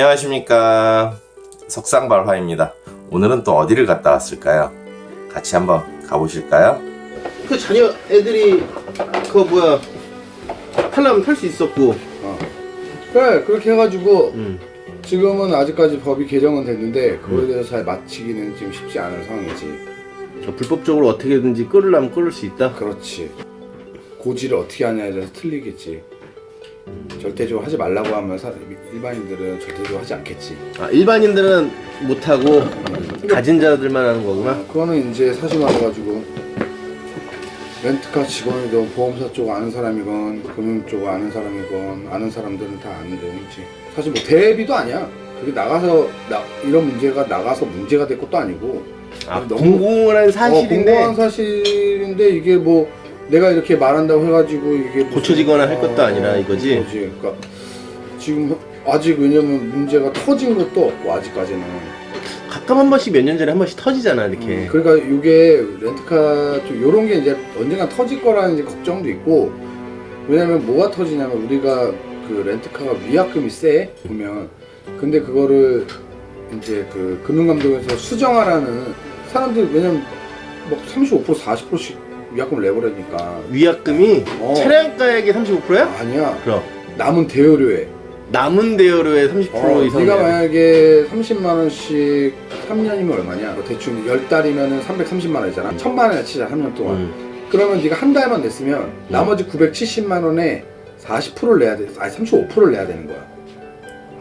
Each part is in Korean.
안녕하십니까, 석상발화입니다. 오늘은 또 어디를 갔다 왔을까요? 같이 한번 가보실까요? 그 자녀 애들이 그거 뭐야 탈라면 탈 수 있었고. 그래 그렇게 해가지고 지금은 아직까지 법이 개정은 됐는데 그거에 대해서 잘 맞추기는 지금 쉽지 않은 상황이지. 불법적으로 어떻게든지 끌으려면 끌을 수 있다. 그렇지. 고지를 어떻게 하냐에 대해서 틀리겠지. 절대적으로 하지 말라고 하면 일반인들은 절대적으로 하지 않겠지. 아, 일반인들은 못하고 가진 자들만 하는 거구나. 그거는 이제 사실 말해가지고 렌트카 직원이든 보험사 쪽 아는 사람이건 금융 쪽 아는 사람이건 아는 사람들은 다 아는 내용이지. 사실 뭐 대비도 아니야. 그게 나가서 이런 문제가 나가서 문제가 될 것도 아니고. 아, 공공한 사실인데. 공공한 사실인데 이게 뭐 내가 이렇게 말한다고 해가지고 이게 고쳐지거나 할 것도 아니라 이거지. 그러니까 지금 아직 왜냐면 문제가 터진 것도 없고 아직까지는. 가끔 한 번씩 몇 년 전에 한 번씩 터지잖아 이렇게. 그러니까 이게 렌트카 좀 요런 게 이제 언젠가 터질 거라는 이제 걱정도 있고. 왜냐면 뭐가 터지냐면 우리가 그 렌트카가 위약금이 세 보면 근데 그거를 이제 그 금융감독에서 수정하라는 사람들이 왜냐면 막 35% 40%씩 위약금을 내버리니까. 위약금이 차량가액의 35%야? 아니야. 그럼 남은 대여료에. 남은 대여료의 30% 이상. 네가 만약에 30만 원씩 3년이면 얼마냐? 뭐 대충 10달이면은 330만 원이잖아. 1000만 원이나 치자 3년 동안. 그러면 네가 한 달만 냈으면 나머지 970만 원에 40%를 내야 돼. 아니 35%를 내야 되는 거야.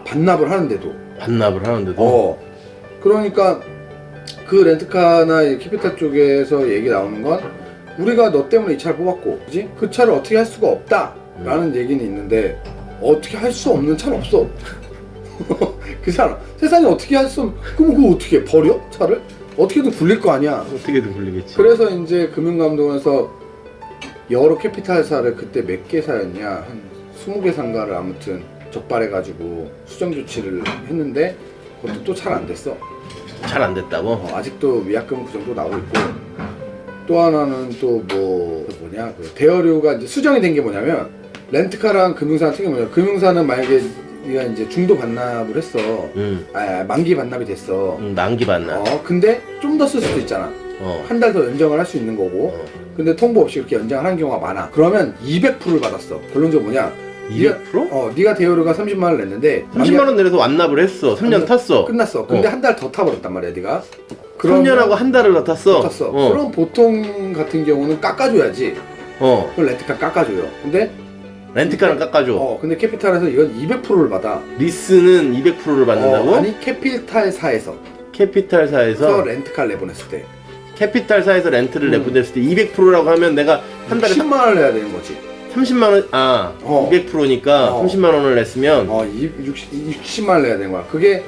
반납을 하는데도. 반납을 하는데도. 그러니까 그 렌트카나 캐피탈 쪽에서 얘기 나오는 건 우리가 너 때문에 이 차를 뽑았고, 그지? 그 차를 어떻게 할 수가 없다라는 얘기는 있는데 어떻게 할 수 없는 차는 없어. 그 사람 세상에 어떻게 할 수 없? 그럼 그거 어떻게 버려? 차를 어떻게든 굴릴 거 아니야. 어떻게든 굴리겠지. 그래서 이제 금융감독원에서 여러 캐피탈사를 그때 몇 개 사였냐 한 20개 상가를 아무튼 적발해가지고 수정 조치를 했는데 그것도 또 잘 안 됐어. 잘 안 됐다고? 아직도 위약금 그 정도 나오고 있고 또 하나는 또 뭐냐 그 대여료가 이제 수정이 된 게 뭐냐면 렌트카랑 금융사랑 틀린 게 뭐냐 금융사는 만약에 네가 이제 중도 반납을 했어 만기 반납이 됐어 만기 반납 근데 좀 더 쓸 수도 있잖아 한 달 더 연장을 할 수 있는 거고 근데 통보 없이 그렇게 연장을 하는 경우가 많아 그러면 200%를 받았어 결론적으로 뭐냐 200%? 네가 대여료가 30만 원을 냈는데 30만 원 내려서 완납을 했어 3년 탔어 끝났어 근데 한 달 더 타버렸단 말이야 네가 3년하고 한 달을 더 탔어 그럼 보통 같은 경우는 깎아줘야지 그럼 렌트카 깎아줘요 근데 렌트카는 깎아줘 근데 캐피탈에서 이건 200%를 받아 리스는 200%를 받는다고? 아니 캐피탈사에서 렌트카를 내보냈을 때 캐피탈사에서 렌트를 내보냈을 때 200%라고 하면 내가 한 달에 10만 원을 내야 되는 거지 30만 원 200%니까 30만 원을 냈으면 60만 원을 내야 되는 거야 그게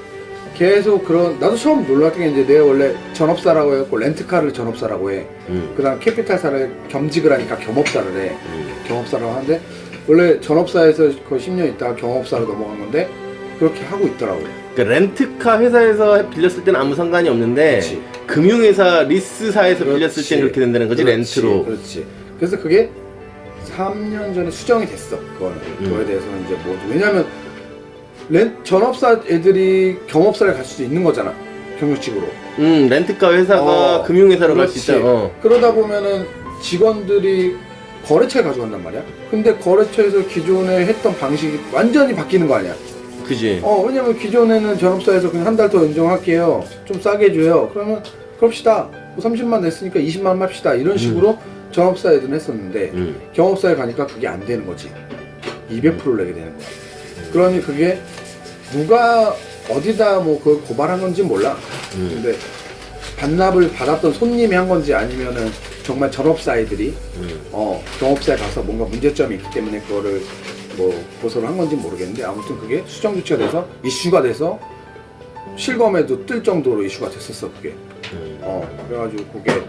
계속 그런 나도 처음 놀랐던 게 이제 내가 원래 전업사라고 해갖고 렌트카를 전업사라고 해 그 다음 캐피탈사를 겸직을 하니까 겸업사를 해 경업사라고 하는데 원래 전업사에서 거의 10년 있다가 경업사로 넘어간 건데 그렇게 하고 있더라고 그러니까 렌트카 회사에서 빌렸을 때는 아무 상관이 없는데 그치. 금융회사 리스사에서 빌렸을 때는 그렇게 된다는 거지 렌트로 그렇지 그래서 그게 3년 전에 수정이 됐어 그거는 그거에 대해서는 이제 뭐 왜냐면 전업사 애들이 경업사를 갈 수도 있는 거잖아 경력직으로 렌트카 회사가 금융회사로 갈 수 있다 그러다 보면은 직원들이 거래처에 가져간단 말이야 근데 거래처에서 기존에 했던 방식이 완전히 바뀌는 거 아니야 그지 왜냐면 기존에는 전업사에서 그냥 한 달 더 연장할게요 좀 싸게 해줘요 그러면 그럽시다 뭐 30만 냈으니까 20만 원 합시다 이런 식으로 전업사 애들은 했었는데 경업사에 가니까 그게 안 되는 거지 200%를 내게 되는 거야 그러니 그게 누가 어디다 뭐 그걸 고발한 건지 몰라 근데 반납을 받았던 손님이 한 건지 아니면은 정말 전업사 애들이 경업사에 가서 뭔가 문제점이 있기 때문에 그거를 뭐 고소를 한 건지 모르겠는데 아무튼 그게 수정 조치가 돼서 이슈가 돼서 실검에도 뜰 정도로 이슈가 됐었어 그게 그래가지고 그게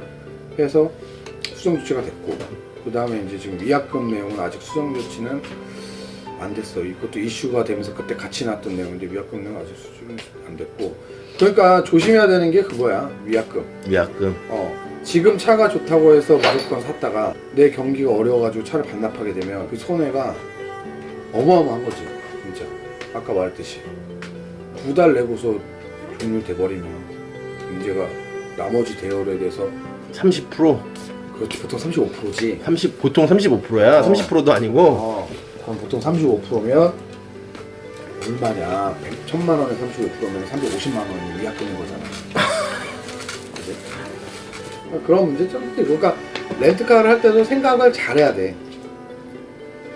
해서 수정 조치가 됐고 그 다음에 이제 지금 위약금 내용은 아직 수정 조치는 안 됐어. 이것도 이슈가 되면서 그때 같이 나왔던 내용인데 위약금 내용 아직 수정이 안 됐고 그러니까 조심해야 되는 게 그거야 위약금 지금 차가 좋다고 해서 무조건 샀다가 내 경기가 어려워가지고 차를 반납하게 되면 그 손해가 어마어마한 거지 진짜 아까 말했듯이 2달 내고서 종료돼 버리면 문제가 나머지 대여료에 대해서 30%? 그렇지 보통 35%지. 보통 35%야. 어. 30%도 아니고. 그럼 보통 35%면 얼마냐? 1,000만 원에 35%면 350만 원이 위약금인 거잖아. 그지? 그런 문제점. 그러니까 렌트카를 할 때도 생각을 잘해야 돼.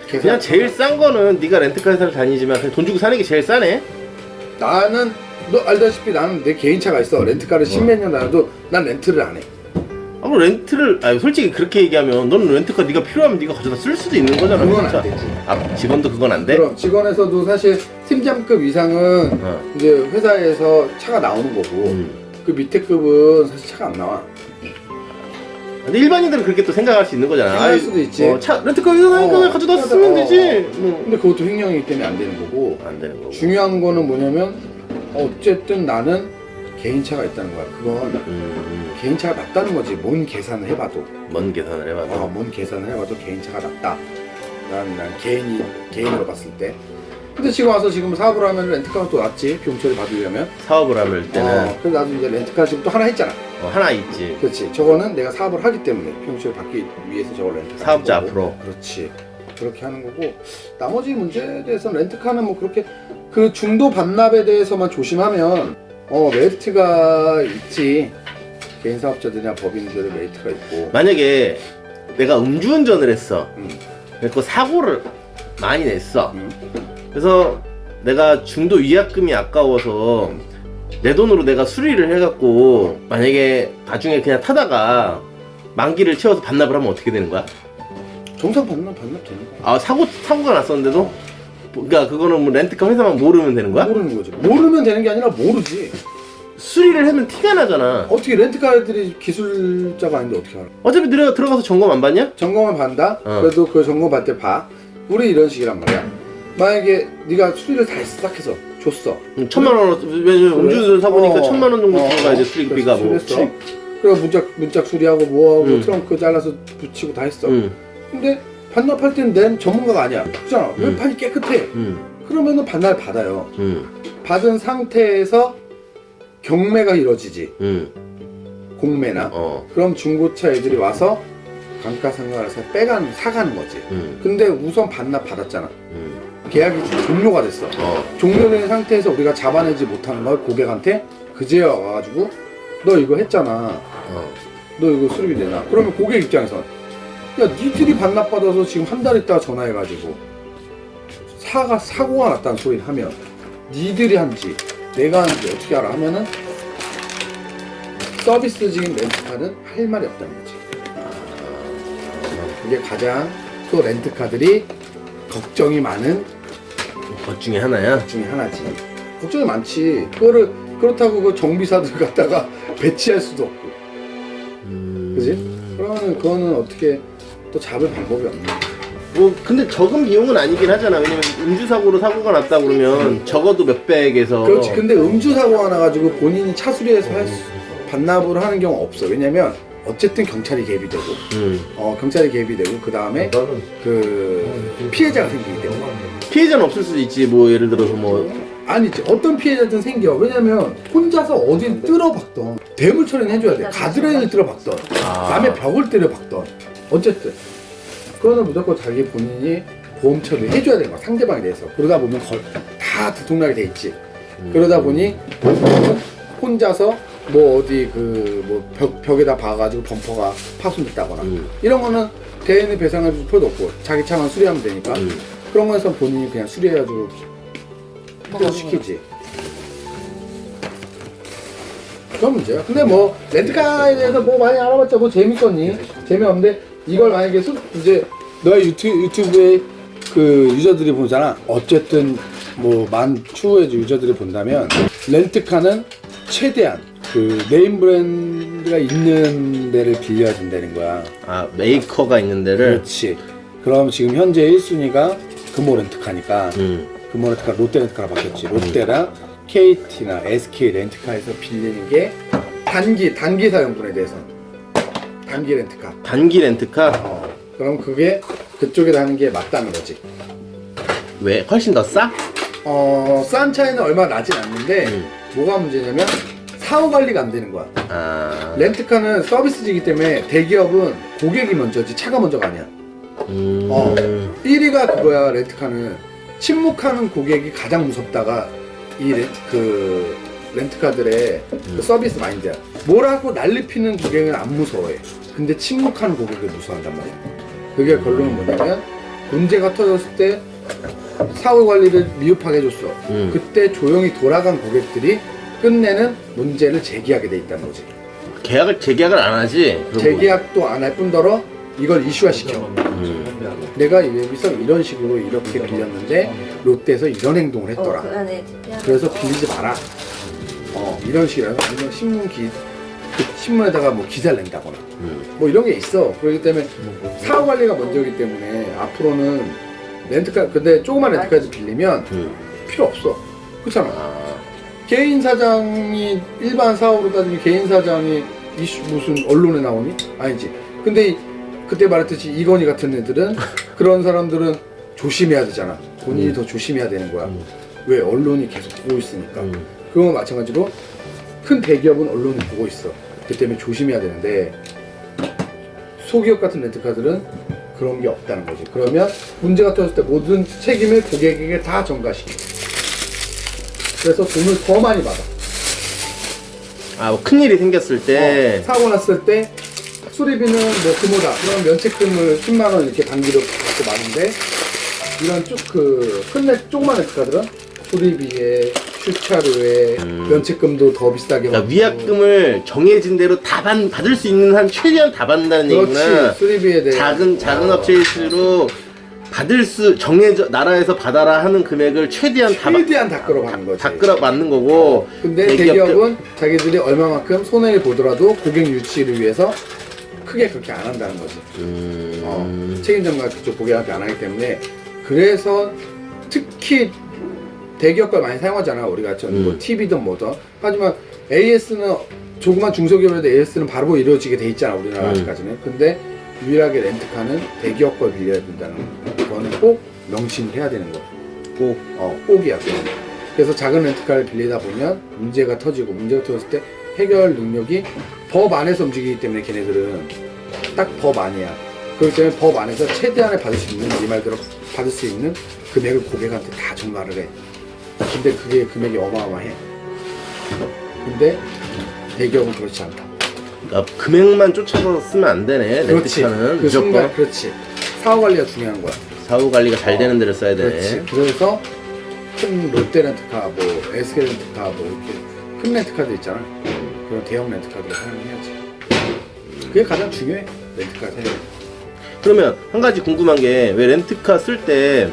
그냥 제일 싼 거는 네가 렌트카 회사를 다니지만 그냥 돈 주고 사는 게 제일 싸네. 나는 너 알다시피 나는 내 개인차가 있어. 렌트카를 십몇 년 다녀도 난 렌트를 안 해. 뭐 렌트를 솔직히 그렇게 얘기하면 너는 렌트카 네가 필요하면 네가 가져다 쓸 수도 있는 거잖아. 그건 진짜. 안 되지. 아 직원도 그건 안 돼? 그럼 직원에서도 사실 팀장급 이상은 이제 회사에서 차가 나오는 거고 그 밑에 급은 사실 차가 안 나와. 근데 일반인들은 그렇게 또 생각할 수 있는 거잖아. 생각할 수도 있지. 차 렌트카 회사 다니까 가져다 쓰면 되지. 근데 그것도 횡령이기 때문에 안 되는 거고. 안 되는 거고. 중요한 거는 뭐냐면 어쨌든 나는 개인차가 있다는 거야. 그건 개인차가 낫다는 거지. 뭔 계산을 해봐도. 뭔 계산을 해봐도. 뭔 계산을 해봐도 개인차가 낫다. 난 개인으로 봤을 때. 근데 지금 와서 지금 사업을 하면 렌트카가 또 낫지. 비용 처리 받으려면. 사업을 할 때는 그래서 나도 이제 렌트카 지금 또 하나 했잖아. 하나 있지. 그렇지. 저거는 내가 사업을 하기 때문에 비용 처리 받기 위해서 저걸 렌트카. 사업자 하는 거고. 앞으로. 그렇지. 그렇게 하는 거고 나머지 문제에 대해서는 렌트카는 뭐 그렇게 그 중도 반납에 대해서만 조심하면 메리트가 있지. 개인 사업자들이나 법인들의 메리트가 있고. 만약에 내가 음주운전을 했어. 음. 그래서 사고를 많이 냈어. 음. 그래서 내가 중도 위약금이 아까워서 내 돈으로 내가 수리를 해갖고 만약에 나중에 그냥 타다가 만기를 채워서 반납을 하면 어떻게 되는 거야? 정상 반납 되는 거야. 사고가 났었는데도? 그러니까 그거는 뭐 렌트카 회사만 모르면 되는 거야? 모르는 거지. 모르면 되는 게 아니라 모르지. 수리를 하면 티가 나잖아. 어떻게 렌트카 애들이 기술자가 아닌데 어떻게 알아? 어차피 내가 들어가서 점검 안 받냐? 점검을 받는다? 어. 그래도 그 점검 받을 때 봐. 우리 이런 식이란 말이야. 만약에 네가 수리를 다 했어, 딱 해서 줬어. 1,000만 원, 왜냐면 음주운전 사고니까 1,000만 원 정도 들어가야지 수리비가 뭐. 수리했어. 그리고 문짝 수리하고 뭐하고 음. 트렁크 잘라서 붙이고 다 했어. 근데 반납할 때는 난 전문가가 아니야. 그잖아. 외판이 깨끗해. 그러면은 반납을 받아요. 받은 상태에서 경매가 이루어지지. 공매나. 그럼 중고차 애들이 와서 감가상각을 해서 사가는 거지. 근데 우선 반납 받았잖아. 계약이 종료가 됐어. 종료된 상태에서 우리가 잡아내지 못하는 걸 고객한테 그제야 와가지고 너 이거 했잖아. 너 이거 수리비 내놔. 그러면 고객 입장에서 야 니들이 반납받아서 지금 한 달 있다가 전화해가지고 사고가 났다는 소리를 하면 니들이 한지 내가 한지 어떻게 알아 하면은 서비스직인 렌트카는 할 말이 없다는 거지. 이게 가장 또 렌트카들이 걱정이 많은 것 중에 하나야? 것 중에 하나지. 걱정이 많지. 그렇다고 그 정비사들 갖다가 배치할 수도 없고. 그지? 그러면 그거는 어떻게 또 잡을 방법이 없는 거야. 뭐 근데 적은 비용은 아니긴 하잖아. 왜냐면 음주사고로 사고가 났다 그러면 적어도 몇백에서. 그렇지. 근데 음주사고가 나가지고 본인이 차 수리해서 반납을 하는 경우 없어. 왜냐면 어쨌든 경찰이 개입이 되고 경찰이 개입이 되고 그 다음에 그 피해자가 생기기 때문에. 피해자는 없을 수도 있지. 뭐 예를 들어서 뭐 아니지. 어떤 피해자든 생겨. 왜냐면 혼자서 어디 뚫어박던 대물 처리는 해줘야 돼. 가드레일 뚫어박던 남의 벽을 때려박던 어쨌든 그거는 무조건 자기 본인이 보험 처리를 해줘야 되는 거야. 상대방에 대해서. 그러다 보면 다 들통나게 돼 있지. 그러다 보니 혼자서 뭐 어디 뭐 벽에다 박아가지고 범퍼가 파손됐다거나 이런 거는 대인이 배상해 줄 필요도 없고 자기 차만 수리하면 되니까 그런 거에서 본인이 그냥 수리해가지고 시키지. 그런 문제야. 근데 뭐 렌트카에 대해서 뭐 많이 알아봤자 뭐 재밌겠니? 재미없는데 이걸 만약에 이제 너의 유튜브에 그 유저들이 보잖아. 어쨌든 뭐 추후에 유저들이 본다면 렌트카는 최대한 그 네임 브랜드가 있는 데를 빌려야 된다는 거야. 메이커가 있는 데를. 그렇지. 그럼 지금 현재 1순위가 금호 렌트카니까 금호 렌트카 롯데 렌트카로 바뀌었지. 롯데랑 KT나 SK 렌트카에서 빌리는 게 단기 사용분에 대해서 단기 렌트카. 단기 렌트카? 그럼 그게 그쪽에다 하는 게 맞다는 거지. 왜? 훨씬 더 싸? 싼 차이는 얼마 나진 않는데 뭐가 문제냐면 사후 관리가 안 되는 거야. 아. 렌트카는 서비스지기 때문에 대기업은 고객이 먼저지 차가 먼저가 아니야. 1위가 그거야. 렌트카는 침묵하는 고객이 가장 무섭다가 그 렌트카들의 그 서비스 마인드야. 뭐라고 난리 피는 고객은 안 무서워해. 근데 침묵하는 고객을 무서워한단 말이야. 그게 결론은 뭐냐면 문제가 터졌을 때 사후 관리를 미흡하게 해줬어. 그때 조용히 돌아간 고객들이 끝내는 문제를 제기하게 돼 있다는 거지. 재계약을 안 하지. 재계약도 안 할 뿐더러 이걸 이슈화 시켜. 내가 여기서 이런 식으로 이렇게 빌렸는데 롯데에서 이런 행동을 했더라. 그래서 빌리지 마라. 이런 식이라서 아니면 신문에다가 뭐 기사를 낸다거나 뭐 이런 게 있어. 그렇기 때문에 사후 관리가 먼저이기 때문에 앞으로는 렌트카, 근데 조그만 렌트카에서 빌리면 필요 없어. 그렇잖아. 개인 사장이 일반 사업으로 따지면 개인 사장이 무슨 언론에 나오니? 아니지. 근데 그때 말했듯이 이건희 같은 애들은 그런 사람들은 조심해야 되잖아. 본인이 더 조심해야 되는 거야. 왜? 언론이 계속 보고 있으니까. 그거 마찬가지로 큰 대기업은 언론이 보고 있어. 그 때문에 조심해야 되는데 소기업 같은 렌트카들은 그런 게 없다는 거지. 그러면 문제가 터졌을 때 모든 책임을 고객에게 다 전가시켜. 그래서 돈을 더 많이 받아. 뭐 큰일이 생겼을 때 사고 났을 때 수리비는 뭐 금오다. 그럼 면책금을 10만 원 이렇게 단기로 받고 마는데 이런 조그만 렌트카들은 수리비에 주차료에 면책금도 더 비싸게 그러니까 위약금을 정해진 대로 다 받을 수 있는 한 최대한 다 받는다는 얘기구나. 그렇지. 수리비에 대해 작은 업체일수록 받을 수 나라에서 받아라 하는 금액을 최대한 다 끌어가는 거지. 다 끌어 맞는 거고. 근데 대기업은 자기들이 얼마만큼 손해를 보더라도 고객 유치를 위해서 크게 그렇게 안 한다는 거지. 책임 전가 그쪽 고객한테 안 하기 때문에. 그래서 특히 대기업 걸 많이 사용하잖아. 우리가 뭐 TV든 뭐든. 하지만 AS는 조그만 중소기업에도 AS는 바로 이루어지게 돼 있잖아. 우리나라 아직까지는. 근데 유일하게 렌트카는 대기업 걸 빌려야 된다는 거는 꼭 명심을 해야 되는 거야. 꼭이야. 그래서 작은 렌트카를 빌리다 보면 문제가 터지고 문제가 터졌을 때 해결 능력이 법 안에서 움직이기 때문에 걔네들은 딱 법 안이야. 그렇기 때문에 법 안에서 최대한의 받을 수 있는, 이 말대로 받을 수 있는 금액을 고객한테 다 전가를 해. 근데 그게 금액이 어마어마해. 근데 대기업은 그렇지 않다. 그러니까 금액만 쫓아서 쓰면 안 되네. 렌트카는 그 순간, 그렇지. 사후 관리가 중요한 거야. 사후 관리가 잘 되는 데를 써야 돼. 그렇지. 그래서 큰 롯데 렌트카, 뭐 SK 렌트카, 뭐 이렇게 큰 렌트카도 있잖아. 그런 대형 렌트카들을 사용해야지. 그게 가장 중요해. 렌트카 사용. 그러면 한 가지 궁금한 게, 왜 렌트카 쓸 때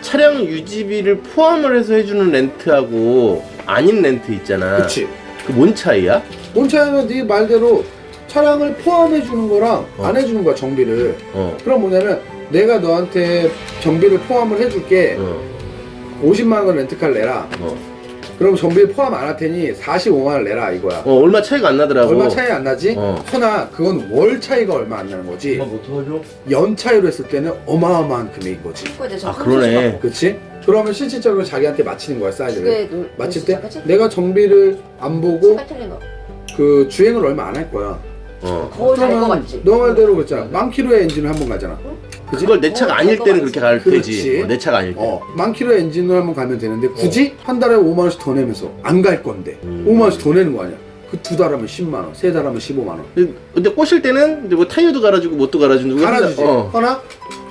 차량 유지비를 포함을 해서 해주는 렌트하고 아닌 렌트 있잖아. 그렇지. 그 뭔 차이야? 뭔 차이면 네 말대로 차량을 포함해 주는 거랑 안 해주는 거야, 정비를. 그럼 뭐냐면 내가 너한테 정비를 포함을 해줄게. 50만 원 렌트카를 내라. 그럼 정비를 포함 안 할 테니 45만 원 내라 이거야. 얼마 차이가 안 나더라고. 얼마 차이 안 나지? 허나 그건 월 차이가 얼마 안 나는 거지. 연 차이로 했을 때는 어마어마한 금액인 거지. 그러네. 그렇지? 그러면 실질적으로 자기한테 맞히는 거야, 사이즈를. 맞힐 때 내가 정비를 안 보고 그 주행을 얼마 안 할 거야. 그러면 너 말대로 그랬잖아. 10,000km의 엔진을 한 번 가잖아. 그치? 그걸 내 차가 아닐 때는 그렇게 갈 그렇지. 테지. 내 차가 아닐 때. 10,000km의 엔진을 한 번 가면 되는데 굳이 한 달에 5만 원씩 더 내면서 안 갈 건데 5만 원씩 더 내는 거 아니야. 그 2달 하면 10만 원, 3달 하면 15만 원. 근데 꼬실 때는 이제 뭐 타이어도 갈아주고 뭣도 갈아주고 갈아주지. 허나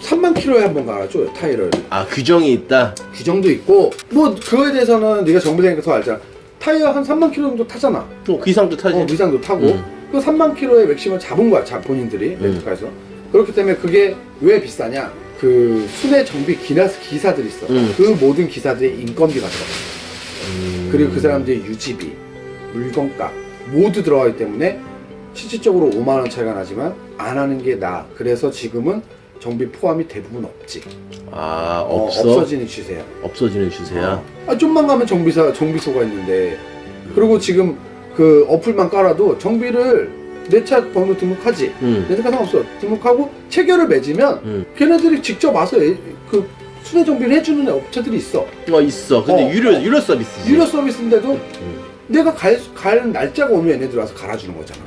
3만 킬로에 한 번 갈아줘, 타이어를. 규정이 있다. 규정도 있고 뭐 그거에 대해서는 네가 정비되니까 더 알잖아. 타이어 한 3만 킬로 정도 타잖아. 그 이상도 타지. 그 이상도 타고 그 3만 킬로의 맥심을 잡은 거야, 본인들이 렌트카에서. 그렇기 때문에 그게 왜 비싸냐? 그 순회 정비 기사들이 있어. 그 모든 기사들의 인건비가 들어가. 그리고 그 사람들의 유지비, 물건값 모두 들어가기 때문에 실질적으로 5만 원 차이가 나지만 안 하는 게 나아. 그래서 지금은 정비 포함이 대부분 없지. 없어지는 추세야. 없어지는 추세야. 좀만 가면 정비소가 있는데. 그리고 지금 그 어플만 깔아도 정비를 내 차 번호 등록하지. 렌트카 상관없어. 등록하고 체결을 맺으면 걔네들이 직접 와서 그 순회 정비를 해주는 업체들이 있어. 있어. 근데 유료 서비스지. 유료 서비스인데도 내가 갈 날짜가 오면 얘네들 와서 갈아주는 거잖아.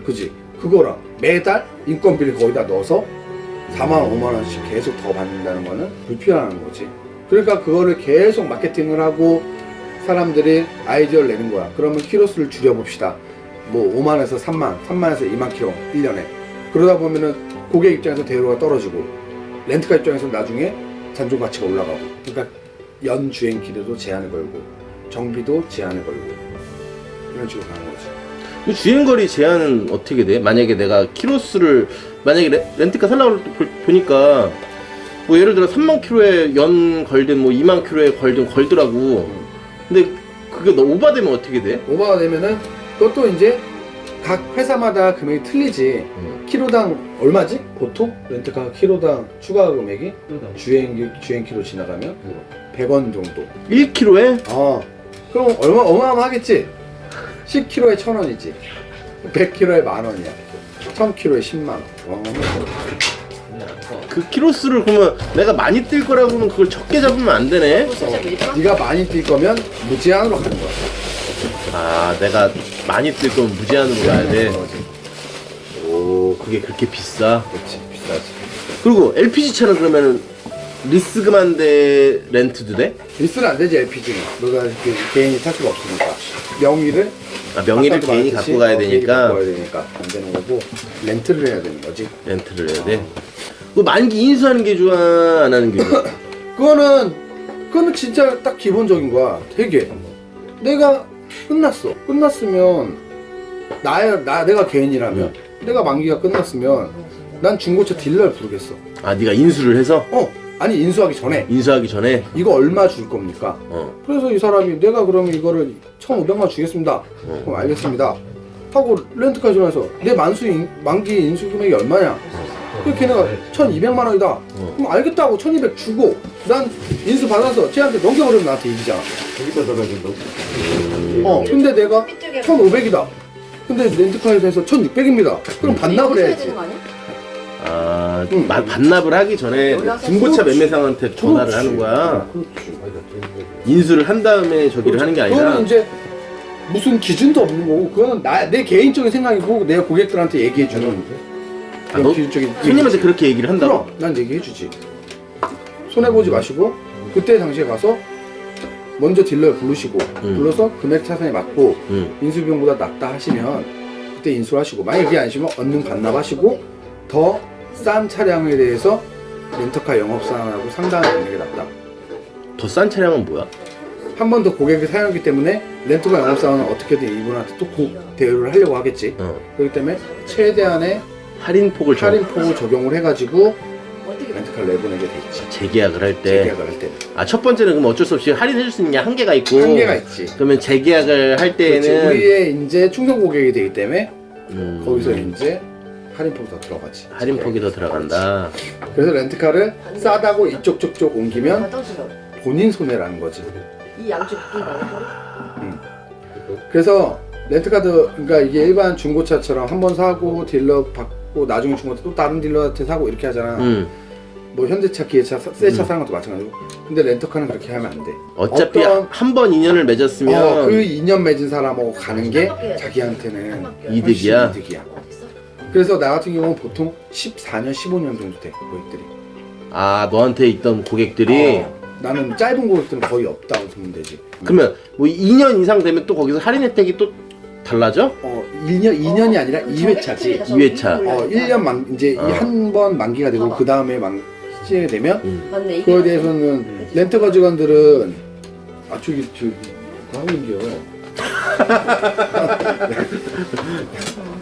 그지? 그거랑 매달 인건비를 거기다 넣어서 4만 원, 5만 원씩 계속 더 받는다는 거는 불필요한 거지. 그러니까 그거를 계속 마케팅을 하고 사람들이 아이디어를 내는 거야. 그러면 키로수를 줄여봅시다. 뭐 5만에서 3만, 3만에서 2만 키로 1년에. 그러다 보면은 고객 입장에서 대우가 떨어지고 렌트카 입장에서 나중에 잔존 가치가 올라가고. 그러니까 연 주행 기류도 제한을 걸고 정비도 제한을 걸고 이런 식으로 가는 거지. 이 주행거리 제한은 어떻게 돼? 만약에 내가 키로수를 만약에 렌트카 살라고 보니까 뭐 예를 들어 3만 킬로에 연 걸든 뭐 2만 킬로에 걸든 걸더라고. 근데 그게 너 오바되면 어떻게 돼? 오버가 되면은 그것도 이제 각 회사마다 금액이 틀리지. 키로당 얼마지? 보통 렌트카 키로당 추가 금액이 주행 키로 지나가면 100원 정도. 1km에? 그럼 어마어마하겠지. 10km에 1,000원이지. 100km에 10,000원이야. 1000km에 10만 원. 그 키로수를 그러면 내가 많이 뛸 거라고는 그걸 적게 잡으면 안 되네. 네가 많이 뛸 거면 무제한으로 가는 거야. 아, 내가 많이 뛸 거면 무제한으로 가야 돼. 오, 그게 그렇게 비싸? 그렇지, 비싸지. 그리고 LPG 차는 그러면은 리스그만데 렌트도 돼? 리스는 안 되지, LPG는. 너가 개인이 탈 수가 없으니까. 명의를 명의를 개인이 말했듯이 갖고 가야 개인이 되니까 갖고 가야 되니까 안 되는 거고 렌트를 해야 되는 거지. 렌트를 해야 돼. 그 만기 인수하는 게 좋아, 안 하는 게 좋아? 그거는 진짜 딱 기본적인 거야. 되게 내가 끝났으면 내가 개인이라면 내가 만기가 끝났으면 난 중고차 딜러를 부르겠어. 아, 네가 인수를 해서? 아니 인수하기 전에 인수하기 전에? 이거 얼마 줄 겁니까? 그래서 이 사람이 내가 그러면 이거를 1,500만 주겠습니다. 그럼 알겠습니다. 하고 렌트카 전화해서 내 만기 인수 금액이 얼마냐? 그래서 걔네가 1,200만 원이다. 그럼 알겠다고 1,200 주고 난 인수 받아서 쟤한테 넘겨버리면 나한테 이기잖아. 거기다 넣어준다고? 근데 내가 1,500이다. 근데 렌트카에 대해서 1,600입니다. 그럼 반납을 해야지. 아, 반납을 하기 전에 중고차 매매상한테 전화를 하는 거야. 인수를 한 다음에 저기를 하는 게 아니라. 그거는 이제 무슨 기준도 없는 거고 그거는 내 개인적인 생각이고 내가 고객들한테 얘기해 주는 너 기준적인 손님한테 그렇게 얘기를 한다고? 그럼 난 얘기해 주지. 손해 보지 마시고 그때 당시에 가서 먼저 딜러를 부르시고 불러서 금액 차선에 맞고 인수 비용보다 낮다 하시면 그때 인수하시고 만약에 그게 아니시면 얼른 반납하시고 더 싼 차량에 대해서 렌터카 영업사원하고 상담하는 게 낫다. 더 싼 차량은 뭐야? 한 번 더 고객이 사용하기 때문에 렌터카 영업사원은 어떻게든 이분한테 또 대우를 하려고 하겠지. 그렇기 때문에 최대한의 할인폭을 적용을 해가지고 렌트카를 내보내게 돼 있지. 재계약을 할 때. 재계약을 할 때. 아, 첫 번째는 그럼 어쩔 수 없이 할인해줄 수 있는 게 한계가 있고. 한계가 있지. 그러면 재계약을 할 그렇지. 때에는 우리의 이제 충성 고객이 되기 때문에 거기서 이제 할인폭이 더 들어가지. 할인폭이 더 들어간다. 그래서 렌트카를 싸다고 이쪽 저쪽 옮기면 본인 손해라는 거지. 이 양쪽 붙은 거야? 그래서 렌트카도 그러니까 이게 일반 중고차처럼 한 번 사고 딜러 받고 나중에 중고차 또 다른 딜러한테 사고 이렇게 하잖아. 뭐 현대차, 기아차, 새 차 사는 것도 마찬가지고. 근데 렌터카는 그렇게 하면 안 돼. 어차피 한 번 인연을 맺었으면 그 2년 맺은 사람하고 가는 게 자기한테는 이득이야. 훨씬 이득이야. 그래서 나 같은 경우는 보통 14년, 15년 정도 돼 고객들이. 아, 너한테 있던 고객들이 나는 짧은 고객들은 거의 없다고 보면 되지. 그러면 뭐 2년 이상 되면 또 거기서 할인 혜택이 또 달라져? 2년이 아니라 2회차지. 2회차. 1년 이제 한 번 만기가 되고 그 다음에 시행이 되면 맞네. 그거에 대해서는 렌터카 직원들은 저기 뭐 하고 있는겨.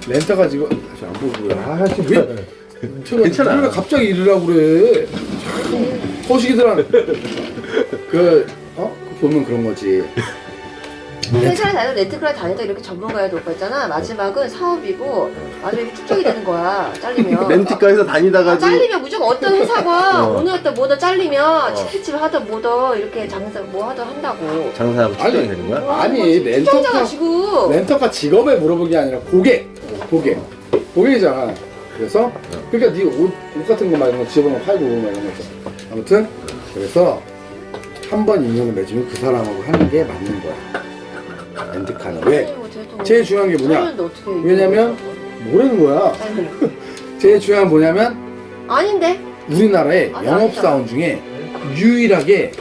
렌터카 직원 안 보고 왜 괜찮아. 왜 갑자기 이러라고 그래. 허식이들한 그 보면 그런 거지. 회사를 다니다 렌트카를 다니다 이렇게 전문가에 오빠 있잖아. 마지막은 사업이고 마지막에 축적이 되는 거야. 잘리면. 렌트카에서 다니다가 잘리면 무조건 어떤 회사가 어느 어떤 뭐더 잘리면 치킨집을 하든 뭐더 이렇게 장사 뭐 하든 한다고. 장사하고 축적이 되는 거야? 아니 렌터카 지금. 렌터카 직업에 물어본 게 아니라 고객이잖아. 그래서 그러니까 네 옷 같은 거 막 이런 거 집어넣고 팔고 막 이런 거 있잖아. 아무튼 그래서 한 번 인연을 맺으면 그 사람하고 하는 게 맞는 거야. 렌트카는 왜? 제일 중요한 게 뭐냐? 왜냐면 뭐라는 거야? 제일 중요한 건 뭐냐면 아닌데? 우리나라의 아니, 영업사원 중에 유일하게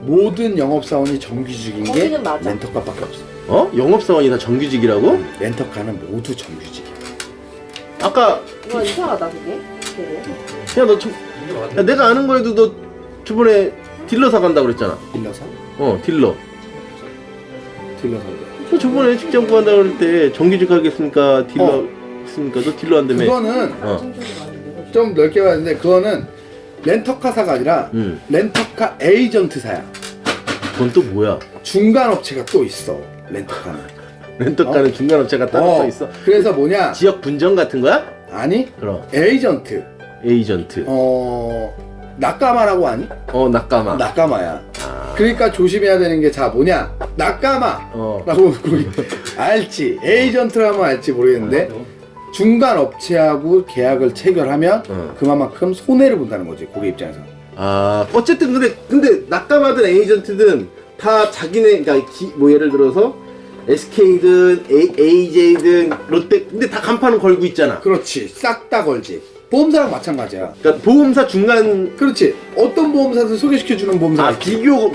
모든 영업사원이 정규직인 게 거기는 맞아. 렌터카밖에 없어. 어? 영업사원이 다 정규직이라고? 렌터카는 모두 정규직이야. 아까 이거 이상하다 그게. 야 너 야, 내가 아는 거에도 너 저번에 딜러사 간다고 그랬잖아. 딜러사? 딜러. 딜러사. 너 저번에 직장 구한다고 그럴 때 정규직 하겠습니까? 딜러 했습니까? 너 딜러 한다며. 그거는 어. 좀 넓게 봤는데 그거는 렌터카사가 아니라 렌터카 에이전트사야. 그건 또 뭐야? 중간 업체가 또 있어. 렌터카는. 렌터카는 중간 업체가 따로 또 있어. 그래서 뭐냐? 지역 분점 같은 거야? 아니 그럼 에이전트. 에이전트. 낙가마라고 아니? 낙가마. 낙가마야. 그러니까 조심해야 되는 게 자 뭐냐? 낙가마. 라고 알지. 에이전트라면 알지 모르겠는데 중간 업체하고 계약을 체결하면 그만큼 손해를 본다는 거지 고객 입장에서. 어쨌든 근데 낙가마든 에이전트든 다 자기네 그러니까 뭐 예를 들어서 SK든 AJ든 롯데 근데 다 간판은 걸고 있잖아. 그렇지. 싹 다 걸지. 보험사랑 마찬가지야. 그러니까 보험사 중간 그렇지. 어떤 보험사든 소개시켜주는 보험사. 비교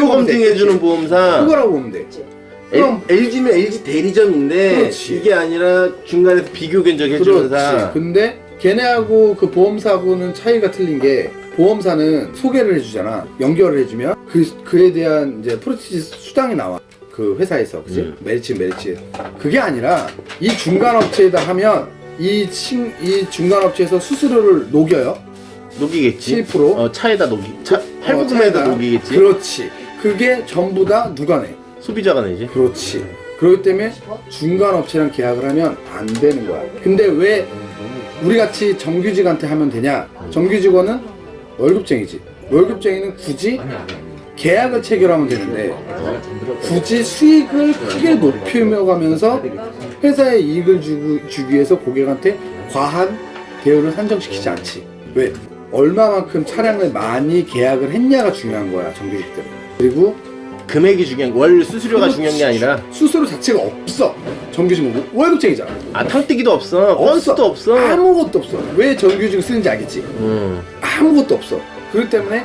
검증해주는 보험사. 그거라고 보면 돼. 그럼 LG면 LG 대리점인데 그렇지. 이게 아니라 중간에서 비교 견적해주는 사. 그렇지. 근데 걔네하고 그 보험사하고는 차이가 틀린 게 보험사는 소개를 해주잖아. 연결을 해주면 그에 대한 이제 프로티지 수당이 나와. 그 회사에서 그치? 메리츠 그게 아니라 이 중간 업체에다 하면 이 중간 업체에서 수수료를 녹여요. 녹이겠지. 7%. 차에다 할부금에다 녹이겠지. 그렇지. 그게 전부 다 누가 내? 소비자가 내지. 그렇지. 그렇기 때문에 중간 업체랑 계약을 하면 안 되는 거야. 근데 왜 우리 같이 정규직한테 하면 되냐? 정규직원은 월급쟁이지. 월급쟁이는 굳이 계약을 체결하면 되는데 굳이 수익을 크게 높여가면서 회사에 이익을 주기 위해서 고객한테 과한 대우를 산정시키지 않지. 왜? 얼마만큼 차량을 많이 계약을 했냐가 중요한 거야 정규직들은. 그리고 금액이 중요한 월 수수료가 중요한 게 아니라 수수료 자체가 없어. 정규직은 월급쟁이잖아. 탕뛰기도 없어. 건수도 없어. 아무것도 없어. 왜 정규직을 쓰는지 알겠지? 아무것도 없어. 그렇기 때문에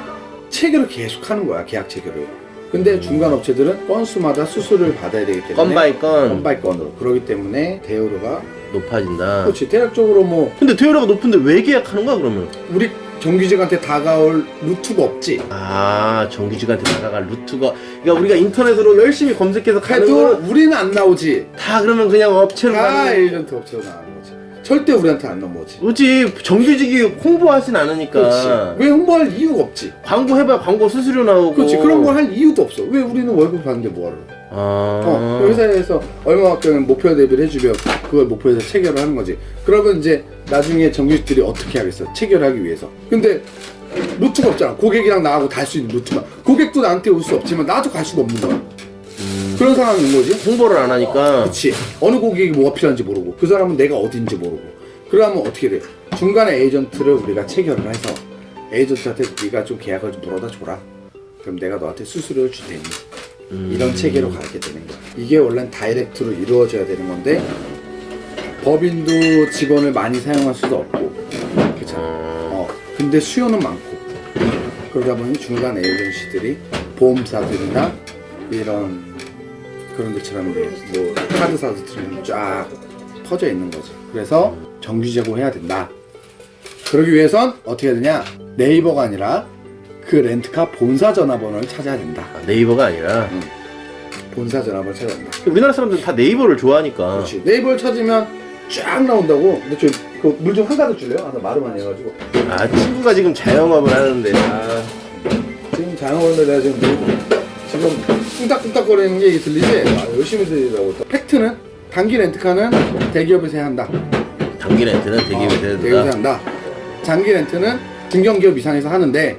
체결을 계속 하는 거야. 계약 체결을. 근데 중간 업체들은 건수마다 수수료를 받아야 되기 때문에 건 바이 건으로. 그렇기 때문에 대우료가 높아진다. 그렇지. 대략적으로 뭐 근데 대우료가 높은데 왜 계약하는 거야 그러면? 우리 정규직한테 다가올 루트가 없지. 정규직한테 다가갈 루트가. 그러니까 우리가 인터넷으로 열심히 검색해서 가는 해도 거는 우리는 안 나오지. 다 그러면 그냥 업체로 다 가는. 에이전트 업체로 나가는 거지. 절대 우리한테 안 넘어오지. 그렇지. 정규직이 홍보하진 않으니까. 그렇지. 왜 홍보할 이유가 없지. 광고 해봐야 광고 수수료 나오고. 그렇지. 그런 걸 할 이유도 없어. 왜 우리는 월급 받는데 뭐하러. 회사에서 얼마만큼 목표 대비를 해주면 그걸 목표에서 체결을 하는 거지. 그러면 이제 나중에 정규직들이 어떻게 하겠어? 체결하기 위해서. 근데 루트가 없잖아. 고객이랑 나하고 갈 수 있는 루트가. 고객도 나한테 올 수 없지만 나도 갈 수가 없는 거야. 그런 상황인 거지. 홍보를 안 하니까. 그렇지. 어느 고객이 뭐가 필요한지 모르고 그 사람은 내가 어딘지 모르고. 그러면 어떻게 돼? 중간에 에이전트를 우리가 체결을 해서 에이전트한테 네가 좀 계약을 좀 물어다 줘라. 그럼 내가 너한테 수수료를 줄 테니. 이런 체계로 가게 되는 거야. 이게 원래는 다이렉트로 이루어져야 되는 건데 법인도 직원을 많이 사용할 수도 없고 그렇잖아. 근데 수요는 많고 그러다 보니 중간 에이전시들이 보험사들이나 이런 그런 데처럼 뭐 카드사들처럼 쫙 퍼져 있는 거지. 그래서 정규 제공해야 된다. 그러기 위해선 어떻게 해야 되냐? 네이버가 아니라 그 렌트카 본사 전화번호를 찾아야 된다. 네이버가 아니라. 본사 전화번호 찾아야 된다. 우리나라 사람들은 다 네이버를 좋아하니까. 그렇지. 네이버를 찾으면 쫙 나온다고. 근데 저 물 좀 한 가득 줄래요? 나 말을 많이 해가지고. 친구가 지금 자영업을 하는데. 지금 자영업인데 내가 지금 뚱딱뚱딱거리는 게 이게 들리지? 열심히 들리더라고. 팩트는 단기 렌트카는 대기업에서 해야 한다. 단기 렌트는 대기업에서 해야 한다. 장기 렌트는 중견기업 이상에서 하는데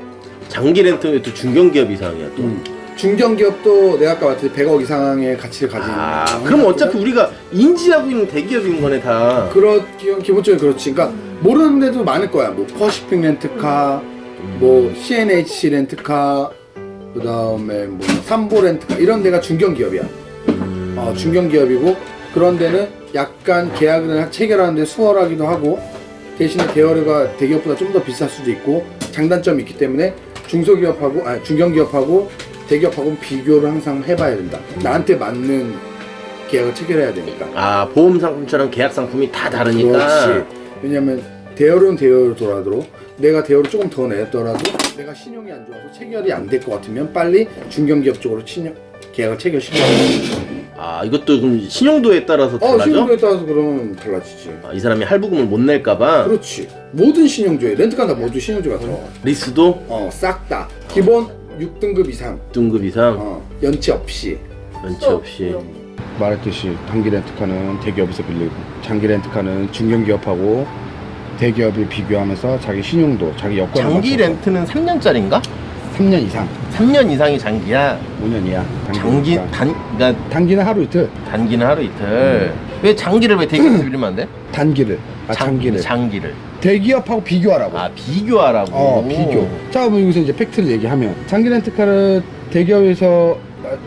장기 렌트는 또 중견기업 이상이야 또. 중견기업도 내가 아까 말했듯이 100억 이상의 가치를 가진. 그럼 어차피 우리가 인지하고 있는 대기업인 거네 다. 기본적으로 그렇지. 그러니까 모르는 데도 많을 거야. 뭐 퍼시픽 렌트카, 뭐 CNH 렌트카, 그 다음에 뭐 삼보 렌트카 이런 데가 중견기업이야. 중견기업이고 그런 데는 약간 계약을 체결하는데 수월하기도 하고 대신에 대여료가 대기업보다 좀 더 비쌀 수도 있고 장단점이 있기 때문에 중견기업하고 대기업하고 비교를 항상 해봐야 된다. 나한테 맞는 계약을 체결해야 되니까. 아, 보험 상품처럼 계약 상품이 다 다르니까. 그렇지. 왜냐면 대여료는 대여료더라도 내가 대여를 조금 더 냈더라도 내가 신용이 안 좋아서 체결이 안 될 것 같으면 빨리 중견기업 쪽으로 계약을 체결시켜야 돼. 아, 이것도 그럼 신용도에 따라서 달라져? 신용도에 따라서 그러면 달라지지. 아, 이 사람이 할부금을 못 낼까봐. 그렇지. 모든 신용조에 렌트카 다 모두 신용조가 들어가. 리스도 싹 다. 기본 6등급 이상. 6등급 이상, 연체 없이. 연체 없이. 말했듯이 단기 렌트카는 대기업에서 빌리고 장기 렌트카는 중견기업하고 대기업이 비교하면서 자기 신용도, 자기 여건을 장기 맞춰서 렌트는 3년짜리인가? 3년 이상. 3년 이상이 장기야. 5년이야. 그러니까 단기는 하루 이틀. 단기는 하루 이틀. 왜 장기를 왜 대기업에서 빌리면 안 돼? 단기를. 장기를. 장기를. 대기업하고 비교하라고. 아, 비교하라고. 비교. 자, 그럼 여기서 이제 팩트를 얘기하면 장기 렌트카를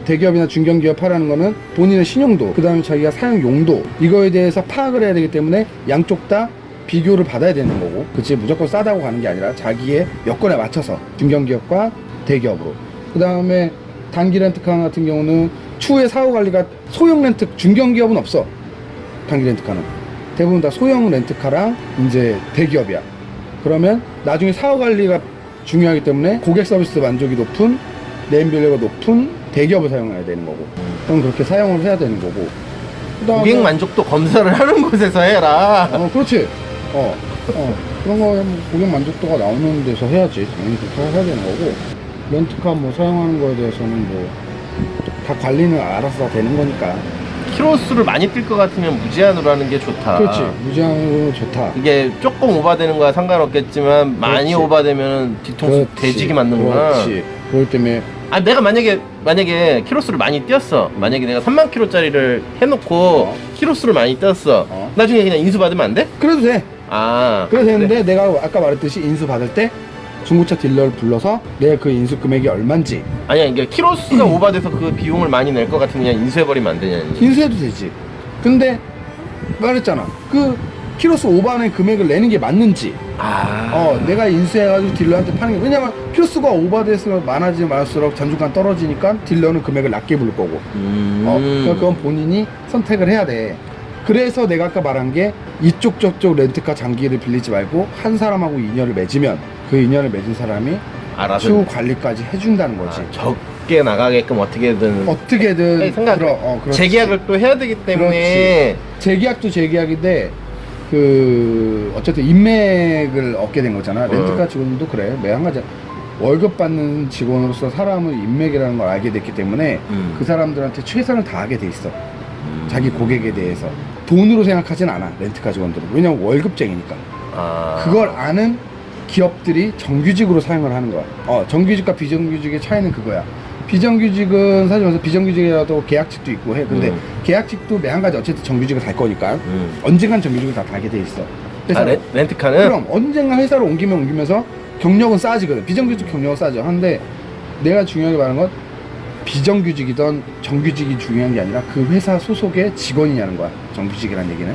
대기업이나 중견기업 하라는 거는 본인의 신용도, 그 다음에 자기가 사용 용도 이거에 대해서 파악을 해야 되기 때문에 양쪽 다 비교를 받아야 되는 거고, 그치? 무조건 싸다고 가는 게 아니라 자기의 여건에 맞춰서 중견기업과 대기업으로. 그 다음에 단기 렌트카 같은 경우는 추후에 사후 관리가 소형 렌트 중견기업은 없어. 단기 렌트카는 대부분 다 소형 렌트카랑 이제 대기업이야. 그러면 나중에 사후 관리가 중요하기 때문에 고객 서비스 만족이 높은, 네임밸류가 높은 대기업을 사용해야 되는 거고, 그럼 그렇게 사용을 해야 되는 거고. 그다음에 고객 만족도 검사를 하는 곳에서 해라. 그렇지. 그런 거 고객 만족도가 나오는 데서 해야지. 당연히 그렇게 해야 되는 거고, 렌트카 뭐 사용하는 거에 대해서는 뭐 다 관리는 알아서 되는 거니까. 키로수를 많이 뛸 것 같으면 무제한으로 하는 게 좋다. 그렇지. 무제한으로 좋다. 이게 조금 오바되는 거야 상관없겠지만 많이 그렇지. 오바되면 뒤통수 돼지게 맞는구나. 그렇지. 그럴 때문에 아, 내가 만약에 키로수를 많이 띄었어. 만약에 내가 3만 킬로짜리를 해놓고 키로수를 많이 띄었어. 나중에 그냥 인수 받으면 안 돼? 그래도 돼. 아, 그래도 되는데 내가 아까 말했듯이 인수 받을 때 중고차 딜러를 불러서 내가 그 인수 금액이 얼만지 아니야, 이게 키로수가 오바돼서 그 비용을 많이 낼 것 같으면 그냥 인수해버리면 안 되냐. 인수해도 되지. 근데 말했잖아. 그 키로수 오반의 금액을 내는 게 맞는지. 내가 인수해가지고 딜러한테 파는 게, 왜냐면 키로수가 오바돼서 많아지면 많을수록 잔존감 떨어지니까 딜러는 금액을 낮게 부를 거고. 그러니까 그건 본인이 선택을 해야 돼. 그래서 내가 아까 말한 게 이쪽 저쪽 렌트카 장기를 빌리지 말고 한 사람하고 인연을 맺으면 그 인연을 맺은 사람이 알아서 추후 관리까지 해준다는 거지. 적게 나가게끔 어떻게든 어떻게든 그렇지. 재계약을 또 해야 되기 때문에. 재계약도 재계약인데 어쨌든 인맥을 얻게 된 거잖아. 렌트카 직원도 그래. 매 한 가지 월급 받는 직원으로서 사람의 인맥이라는 걸 알게 됐기 때문에 그 사람들한테 최선을 다하게 돼 있어. 자기 고객에 대해서 돈으로 생각하진 않아. 렌트카 직원들은. 왜냐면 월급쟁이니까. 그걸 아는 기업들이 정규직으로 사용을 하는 거야. 정규직과 비정규직의 차이는 그거야. 비정규직은 사실 말해서 비정규직이라도 계약직도 있고 해. 근데 계약직도 매 한 가지 어쨌든 정규직을 달 거니까 언젠간 정규직을 다 달게 돼 있어. 그래서 렌트카는? 그럼 언젠가 회사를 옮기면서 경력은 쌓아지거든. 비정규직 경력은 쌓아져. 한데 내가 중요하게 말하는 건 비정규직이든 정규직이 중요한 게 아니라 그 회사 소속의 직원이냐는 거야. 정규직이라는 얘기는.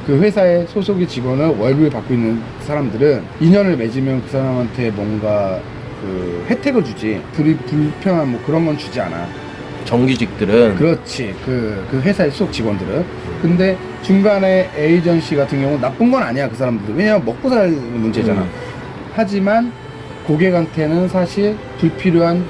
그 회사의 소속의 직원을 월급을 받고 있는 사람들은 인연을 맺으면 그 사람한테 뭔가 그 혜택을 주지. 불편한 뭐 그런 건 주지 않아. 정규직들은. 그렇지. 그 회사의 소속 직원들은. 근데 중간에 에이전시 같은 경우는 나쁜 건 아니야. 그 사람들은. 왜냐면 먹고 살 문제잖아. 하지만 고객한테는 사실 불필요한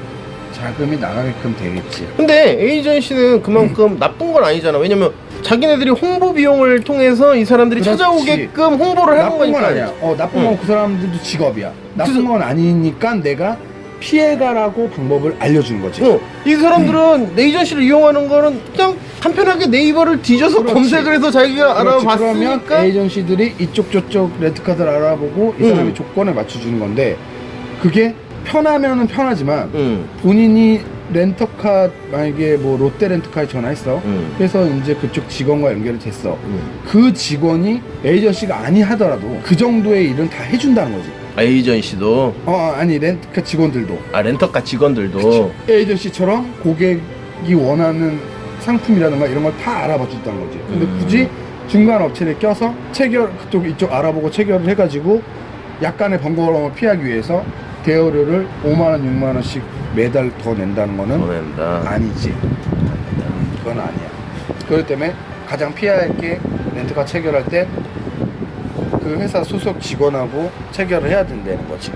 자금이 나가게끔 되겠지. 근데 에이전시는 그만큼 나쁜 건 아니잖아. 왜냐면 자기네들이 홍보 비용을 통해서 이 사람들이 그렇지. 찾아오게끔 홍보를 하는 나쁜 거니까. 건 아니야. 나쁜 건 그 사람들도 직업이야. 나쁜 건 아니니까 내가 피해가라고 방법을 알려주는 거지. 이 사람들은 에이전시를 이용하는 거는 그냥 간편하게 네이버를 뒤져서 그렇지. 검색을 해서 자기가 알아봤으니까. 그러면 에이전시들이 이쪽 저쪽 렌트카들 알아보고 이 사람의 조건에 맞춰주는 건데, 그게 편하면은 편하지만 본인이 렌터카 만약에 뭐 롯데 렌터카에 전화했어. 그래서 이제 그쪽 직원과 연결이 됐어. 그 직원이 에이전시가 아니 하더라도 그 정도의 일은 다 해준다는 거지. 에이전시도 아니 렌트카 직원들도. 렌터카 직원들도 에이전시처럼 고객이 원하는 상품이라든가 이런 걸 다 알아봐 준다는 거지. 근데 굳이 중간 업체를 껴서 체결 그쪽 이쪽 알아보고 체결을 해가지고 약간의 번거로움을 피하기 위해서 대여료를 5만 원, 6만 원씩 매달 더 낸다는 거는 보낸다. 아니지. 그건 아니야. 그렇기 때문에 가장 피해야 할 게 렌트카 체결할 때 그 회사 소속 직원하고 체결을 해야 된다는 거지.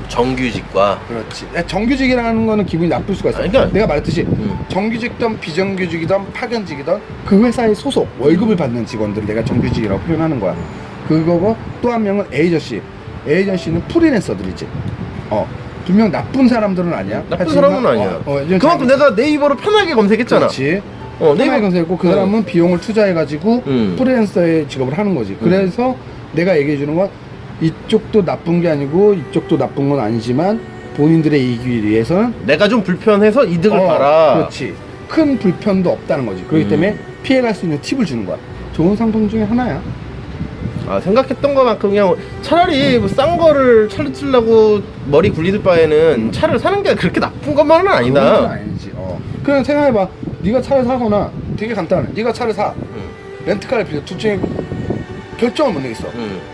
정규직과 그렇지. 정규직이라는 거는 기분이 나쁠 수가 있어. 그러니까- 내가 말했듯이 정규직이든 비정규직이든 파견직이든 그 회사의 소속 월급을 받는 직원들을 내가 정규직이라고 표현하는 거야. 그거고 또 한 명은 에이전시. 에이전시는 프리랜서들이지. 분명 나쁜 사람들은 아니야. 나쁜 하지만, 사람은 아니야. 이런 그만큼 자기- 내가 네이버로 편하게 검색했잖아. 그렇지. 네이버 편하게 검색했고 그 사람은 비용을 투자해가지고 프리랜서의 직업을 하는 거지. 그래서 내가 얘기해 주는 건 이쪽도 나쁜 게 아니고 이쪽도 나쁜 건 아니지만 본인들의 이익을 위해서는 내가 좀 불편해서 이득을 봐라. 그렇지. 큰 불편도 없다는 거지. 그렇기 때문에 피해갈 수 있는 팁을 주는 거야. 좋은 상품 중에 하나야. 생각했던 것만큼 그냥 차라리 뭐 싼 거를 차를 쓰려고 머리 굴리들 바에는 차를 사는 게 그렇게 나쁜 것만은 그건 아니다. 아니지. 그냥 생각해봐. 네가 차를 사거나 되게 간단해. 네가 차를 사. 렌트카를 빌려. 둘 중에 결정을 못 내겠어.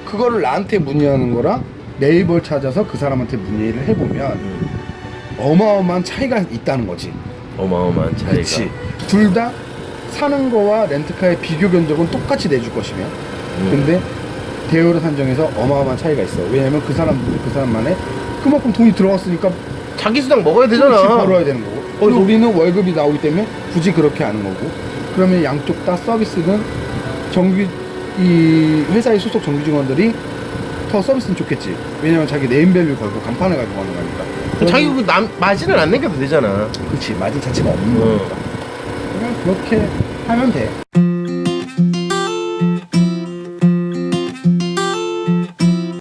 그거를 나한테 문의하는 거랑 네이버를 찾아서 그 사람한테 문의를 해보면 어마어마한 차이가 있다는 거지. 어마어마한 차이가. 그렇지. 둘 다 사는 거와 렌트카의 비교 견적은 똑같이 내줄 것이면 근데 대여를 산정해서 어마어마한 차이가 있어. 왜냐면 그 사람만의 그만큼 돈이 들어갔으니까 자기 수당 먹어야 그렇지, 되잖아. 벌어야 되는 거고. 그리고- 우리는 월급이 나오기 때문에 굳이 그렇게 하는 거고. 그러면 양쪽 다 서비스는 이 회사의 소속 정규 직원들이 더 서비스는 좋겠지. 왜냐면 자기 네임밸류 걸고 간판을 가지고 하는 거니까. 자기 그 마진을 안 남겨도 되잖아. 그렇지. 마진 자체가 없는 어. 거니까. 그냥 그렇게 하면 돼.